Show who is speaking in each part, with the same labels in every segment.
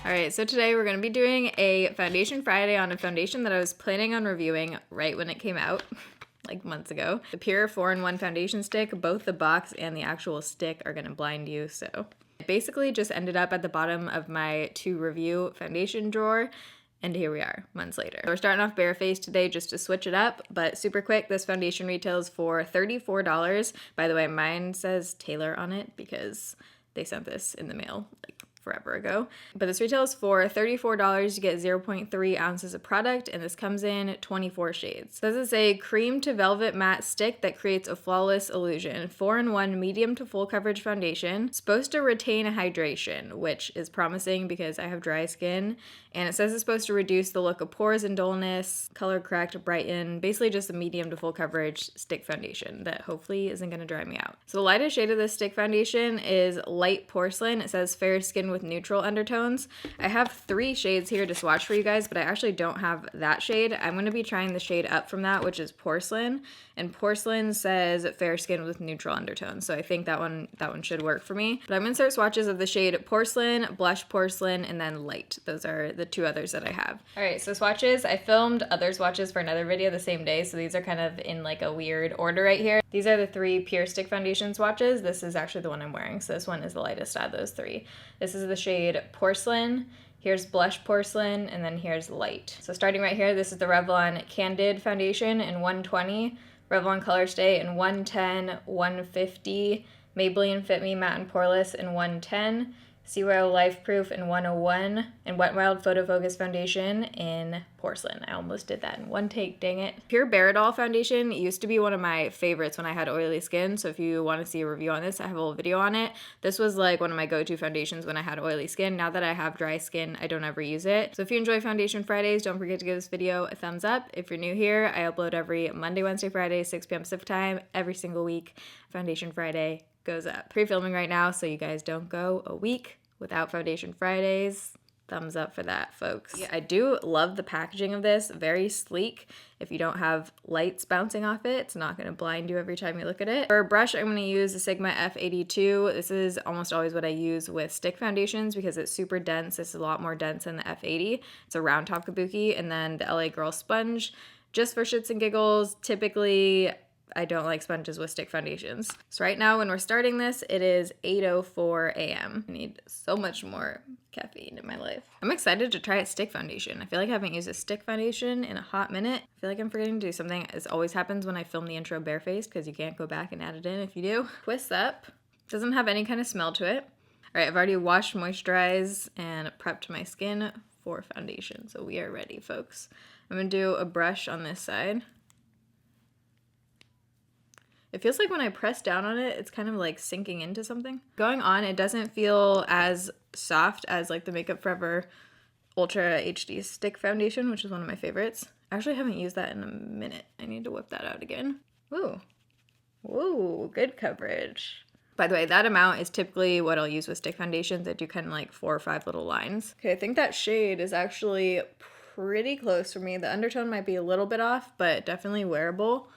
Speaker 1: Alright, so today we're going to be doing a Foundation Friday on a foundation that I was planning on reviewing right when it came out, like months ago. The PUR 4-in-1 foundation stick, both the box and the actual stick are going to blind you, so. It basically just ended up at the bottom of my to review foundation drawer, and here we are, months later. So we're starting off barefaced today just to switch it up, but super quick, this foundation retails for $34. By the way, mine says Taylor on it because they sent this in the mail, like, forever ago. But this retails for $34. You get 0.3 ounces of product, and this comes in 24 shades. So this is a cream to velvet matte stick that creates a flawless illusion. 4-in-1 medium to full coverage foundation. Supposed to retain hydration, which is promising because I have dry skin. And it says it's supposed to reduce the look of pores and dullness, color correct, brighten, basically just a medium to full coverage stick foundation that hopefully isn't going to dry me out. So the lightest shade of this stick foundation is light porcelain. It says fair skin with neutral undertones. I have 3 shades here to swatch for you guys, but I actually don't have that shade. I'm going to be trying the shade up from that, which is porcelain, and porcelain says fair skin with neutral undertones, so I think that one should work for me. But I'm going to insert swatches of the shade porcelain, blush porcelain, and then light. Those are the 2 others that I have. Alright, so swatches. I filmed other swatches for another video the same day, so these are kind of in like a weird order right here. These are the 3 PUR stick foundation swatches. This is actually the one I'm wearing, so this one is the lightest out of those 3. This is the shade porcelain, here's blush porcelain, and then here's light. So starting right here, this is the Revlon Candid foundation in 120, Revlon Color Stay in 110, 150, Maybelline Fit Me Matte and Poreless in 110, Sea Life Proof in 101, and Wet n Wild Photo Focus Foundation in porcelain. I almost did that in one take, dang it. PUR Baradol foundation used to be one of my favorites when I had oily skin, so if you want to see a review on this, I have a little video on it. This was like one of my go-to foundations when I had oily skin. Now that I have dry skin, I don't ever use it. So if you enjoy Foundation Fridays, don't forget to give this video a thumbs up. If you're new here, I upload every Monday, Wednesday, Friday, 6 p.m. Pacific time, every single week. Foundation Friday goes up. Pre-filming right now, so you guys don't go a week without Foundation Fridays. Thumbs up for that, folks. Yeah, I do love the packaging of this. Very sleek. If you don't have lights bouncing off it, it's not going to blind you every time you look at it. For a brush, I'm going to use the Sigma F82. This is almost always what I use with stick foundations because it's super dense. This is a lot more dense than the F80. It's a round top kabuki. And then the LA Girl sponge, just for shits and giggles. Typically, I don't like sponges with stick foundations. So right now when we're starting this, it is 8:04 a.m. I need so much more caffeine in my life. I'm excited to try a stick foundation. I feel like I haven't used a stick foundation in a hot minute. I feel like I'm forgetting to do something. This always happens when I film the intro barefaced because you can't go back and add it in if you do. Twist up. Doesn't have any kind of smell to it. All right, I've already washed, moisturized, and prepped my skin for foundation. So we are ready, folks. I'm gonna do a brush on this side. It feels like when I press down on it, it's kind of like sinking into something. Going on, it doesn't feel as soft as like the Makeup Forever Ultra HD Stick Foundation, which is one of my favorites. I actually haven't used that in a minute. I need to whip that out again. Ooh. Ooh, good coverage. By the way, that amount is typically what I'll use with stick foundations. I do kind of like 4 or 5 little lines. Okay, I think that shade is actually pretty close for me. The undertone might be a little bit off, but definitely wearable.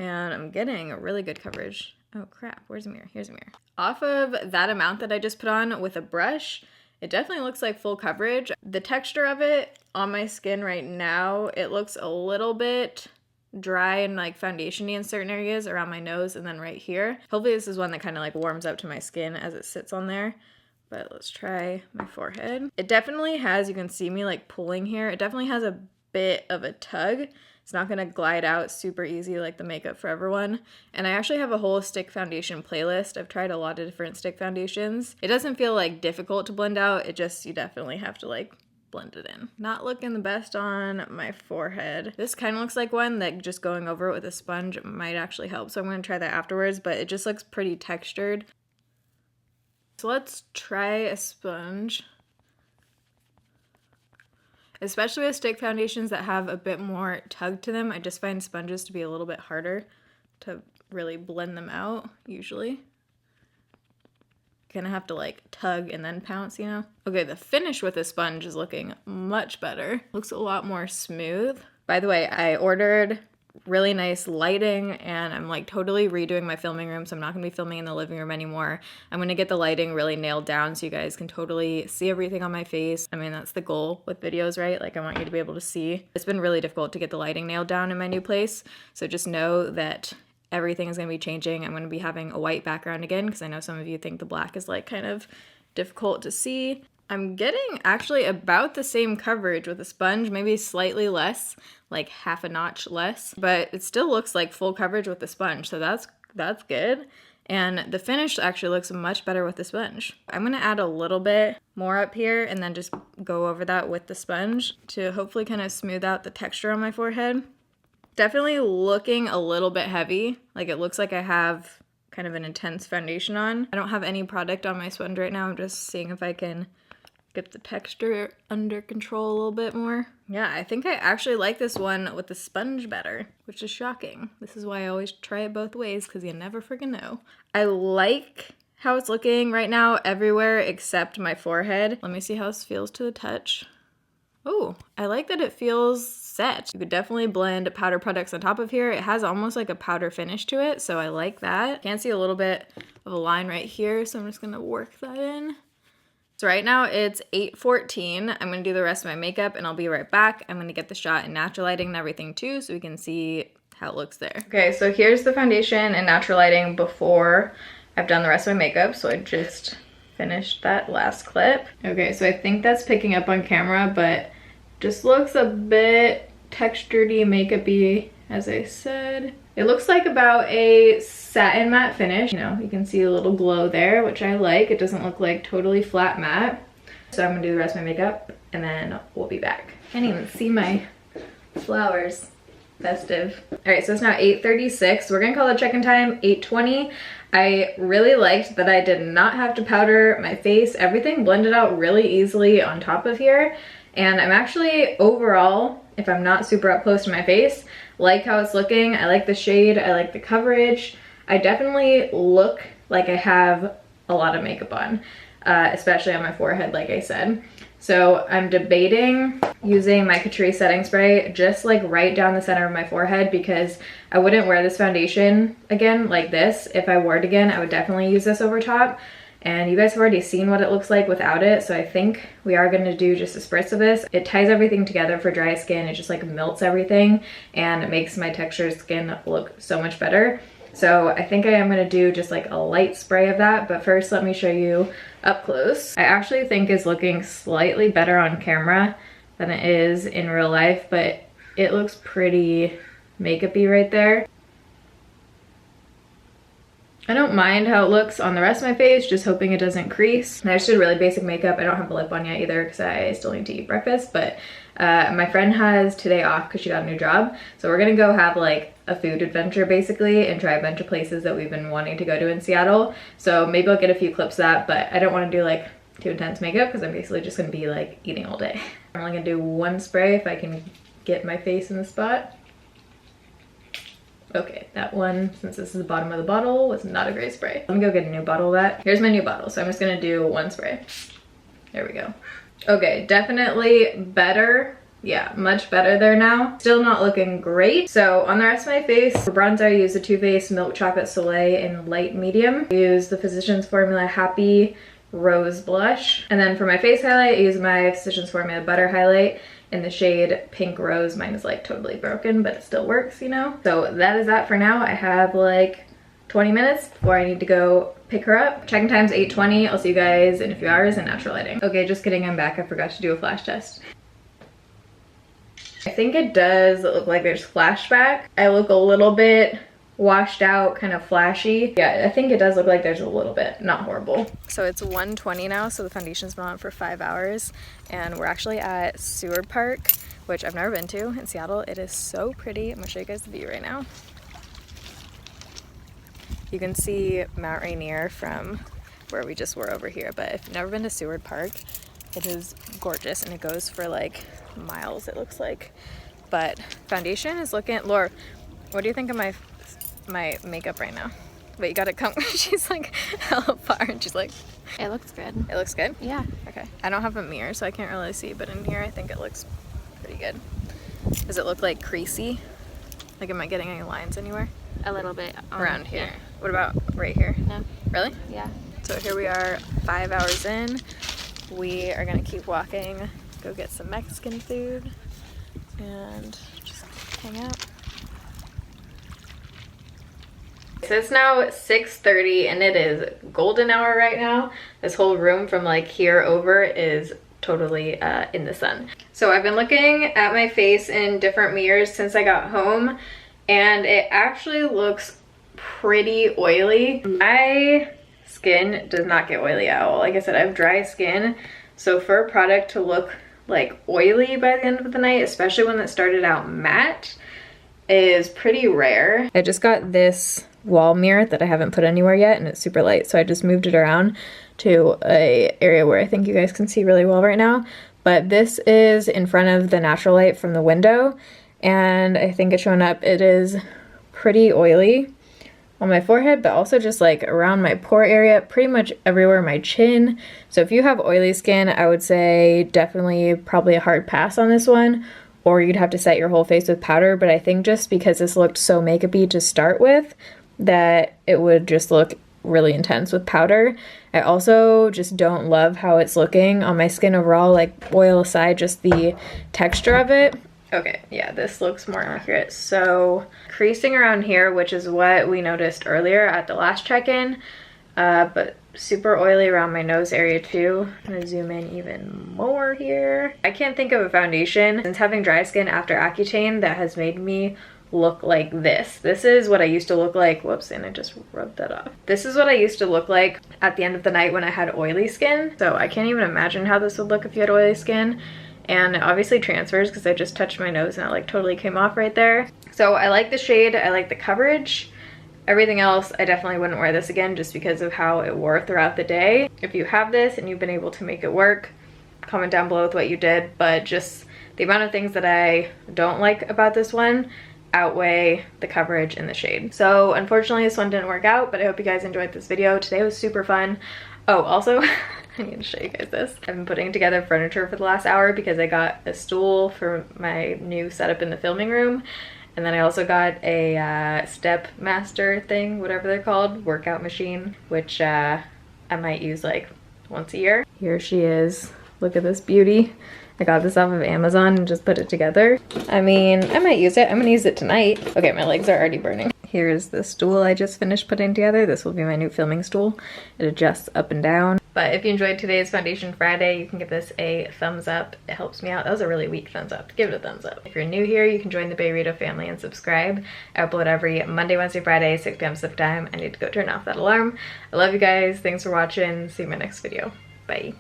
Speaker 1: And I'm getting a really good coverage. Oh crap, where's the mirror? Here's a mirror. Off of that amount that I just put on with a brush, it definitely looks like full coverage. The texture of it on my skin right now, it looks a little bit dry and like foundation-y in certain areas around my nose and then right here. Hopefully this is one that kind of like warms up to my skin as it sits on there. But let's try my forehead. It definitely has, you can see me like pulling here, it definitely has a bit of a tug. It's not going to glide out super easy like the Makeup Forever one. And I actually have a whole stick foundation playlist. I've tried a lot of different stick foundations. It doesn't feel like difficult to blend out. It just, you definitely have to like blend it in. Not looking the best on my forehead. This kind of looks like one that just going over it with a sponge might actually help. So I'm going to try that afterwards, but it just looks pretty textured. So let's try a sponge. Especially with stick foundations that have a bit more tug to them, I just find sponges to be a little bit harder to really blend them out, usually. Kind of have to like tug and then pounce, you know? Okay, the finish with the sponge is looking much better. Looks a lot more smooth. By the way, I ordered really nice lighting, and I'm like totally redoing my filming room, so I'm not gonna be filming in the living room anymore. I'm gonna get the lighting really nailed down so you guys can totally see everything on my face. I mean, that's the goal with videos, right? Like, I want you to be able to see. It's been really difficult to get the lighting nailed down in my new place, so just know that everything is going to be changing. I'm going to be having a white background again because I know some of you think the black is like kind of difficult to see. I'm getting actually about the same coverage with a sponge, maybe slightly less, like half a notch less, but it still looks like full coverage with the sponge, so that's good. And the finish actually looks much better with the sponge. I'm gonna add a little bit more up here and then just go over that with the sponge to hopefully kind of smooth out the texture on my forehead. Definitely looking a little bit heavy, like it looks like I have kind of an intense foundation on. I don't have any product on my sponge right now. I'm just seeing if I can get the texture under control a little bit more. Yeah, I think I actually like this one with the sponge better, which is shocking. This is why I always try it both ways, because you never freaking know. I like how it's looking right now everywhere except my forehead. Let me see how this feels to the touch. Oh, I like that it feels set. You could definitely blend powder products on top of here. It has almost like a powder finish to it, so I like that. Can't see a little bit of a line right here, so I'm just gonna work that in. So right now it's 8:14. I'm gonna do the rest of my makeup and I'll be right back. I'm gonna get the shot in natural lighting and everything too, so we can see how it looks there. Okay, so here's the foundation and natural lighting before I've done the rest of my makeup. So I just finished that last clip. Okay, so I think that's picking up on camera, but just looks a bit textured-y, makeup-y, as I said. It looks like about a satin matte finish. You know, you can see a little glow there, which I like. It doesn't look like totally flat matte. So I'm gonna do the rest of my makeup and then we'll be back. Can't even see my flowers. Festive. All right, so it's now 8:36. We're gonna call the check-in time 8:20. I really liked that I did not have to powder my face. Everything blended out really easily on top of here. And I'm actually overall, if I'm not super up close to my face, like how it's looking. I like the shade, I like the coverage. I definitely look like I have a lot of makeup on, especially on my forehead, like I said. So I'm debating using my Catrice setting spray just like right down the center of my forehead, because I wouldn't wear this foundation again like this. If I wore it again, I would definitely use this over top. And you guys have already seen what it looks like without it, so I think we are going to do just a spritz of this. It ties everything together for dry skin. It just like melts everything and it makes my textured skin look so much better. So I think I am going to do just like a light spray of that, but first let me show you up close. I actually think it's looking slightly better on camera than it is in real life, but it looks pretty makeup-y right there. I don't mind how it looks on the rest of my face, just hoping it doesn't crease. And I just did really basic makeup. I don't have a lip on yet either because I still need to eat breakfast, but my friend has today off because she got a new job. So we're gonna go have like a food adventure basically and try a bunch of places that we've been wanting to go to in Seattle. So maybe I'll get a few clips of that, but I don't want to do like too intense makeup because I'm basically just gonna be like eating all day. I'm only gonna do one spray if I can get my face in the spot. Okay, that one, since this is the bottom of the bottle, was not a great spray. Let me go get a new bottle of that. Here's my new bottle, so I'm just gonna do one spray. There we go. Okay, definitely better. Yeah, much better there now. Still not looking great. So on the rest of my face, for bronzer, I use the Too Faced Milk Chocolate Soleil in light medium. I use the Physicians Formula Happy Rose Blush. And then for my face highlight, I use my Physicians Formula Butter Highlight in the shade Pink Rose. Mine is like totally broken, but it still works, you know? So that is that for now. I have like 20 minutes before I need to go pick her up. Check-in time's 8:20. I'll see you guys in a few hours in natural lighting. Okay, just kidding, I'm back. I forgot to do a flash test. I think it does look like there's flashback. I look a little bit washed out, kind of flashy. Yeah, I think it does look like there's a little bit, not horrible. So it's 1:20 now, so the foundation's been on for 5 hours, and we're actually at Seward Park, which I've never been to in Seattle. It is so pretty. I'm gonna show you guys the view right now. You can see Mount Rainier from where we just were over here, but if you've never been to Seward Park, it is gorgeous, and it goes for like miles, it looks like. But foundation is looking, Laura, what do you think of my makeup right now? Wait, you gotta come. She's like hella far and she's like,
Speaker 2: it looks good.
Speaker 1: It looks good?
Speaker 2: Yeah.
Speaker 1: Okay. I don't have a mirror, so I can't really see, but in here I think it looks pretty good. Does it look like creasy? Like, am I getting any lines anywhere?
Speaker 2: A little bit.
Speaker 1: Around here. What about right here?
Speaker 2: No.
Speaker 1: Really?
Speaker 2: Yeah.
Speaker 1: So here we are 5 hours in. We are gonna keep walking, go get some Mexican food, and just hang out. So it's now 6:30 and it is golden hour right now. This whole room from like here over is totally in the sun. So I've been looking at my face in different mirrors since I got home, and it actually looks pretty oily. My skin does not get oily at all. Like I said, I have dry skin, so for a product to look like oily by the end of the night, especially when it started out matte, is pretty rare. I just got this wall mirror that I haven't put anywhere yet, and it's super light, so I just moved it around to a area where I think you guys can see really well right now. But this is in front of the natural light from the window, and I think it's showing up. It is pretty oily on my forehead, but also just like around my pore area, pretty much everywhere, my chin. So if you have oily skin, I would say definitely probably a hard pass on this one, or you'd have to set your whole face with powder. But I think just because this looked so makeup-y to start with, that it would just look really intense with powder. I also just don't love how it's looking on my skin overall, like oil aside, just the texture of it. Okay, yeah, this looks more accurate. So creasing around here, which is what we noticed earlier at the last check-in, but super oily around my nose area too. I'm gonna zoom in even more here. I can't think of a foundation since having dry skin after Accutane that has made me look like this. This is what I used to look like. Whoops, and I just rubbed that off. This is what I used to look like at the end of the night when I had oily skin. So I can't even imagine how this would look if you had oily skin. And it obviously transfers because I just touched my nose and it like totally came off right there. So I like the shade, I like the coverage. Everything else, I definitely wouldn't wear this again just because of how it wore throughout the day. If you have this and you've been able to make it work, comment down below with what you did. But just the amount of things that I don't like about this one outweigh the coverage and the shade. So unfortunately this one didn't work out, but I hope you guys enjoyed this video. Today was super fun. Oh, also, I need to show you guys this. I've been putting together furniture for the last hour because I got a stool for my new setup in the filming room. And then I also got a step master thing, whatever they're called, workout machine, which I might use like once a year. Here she is. Look at this beauty. I got this off of Amazon and just put it together. I mean, I might use it. I'm gonna use it tonight. Okay, my legs are already burning. Here's the stool I just finished putting together. This will be my new filming stool. It adjusts up and down. But if you enjoyed today's Foundation Friday, you can give this a thumbs up. It helps me out. That was a really weak thumbs up. Give it a thumbs up. If you're new here, you can join the Bayrito family and subscribe. I upload every Monday, Wednesday, Friday, 6 p.m. Pacific time. I need to go turn off that alarm. I love you guys. Thanks for watching. See you in my next video. Bye.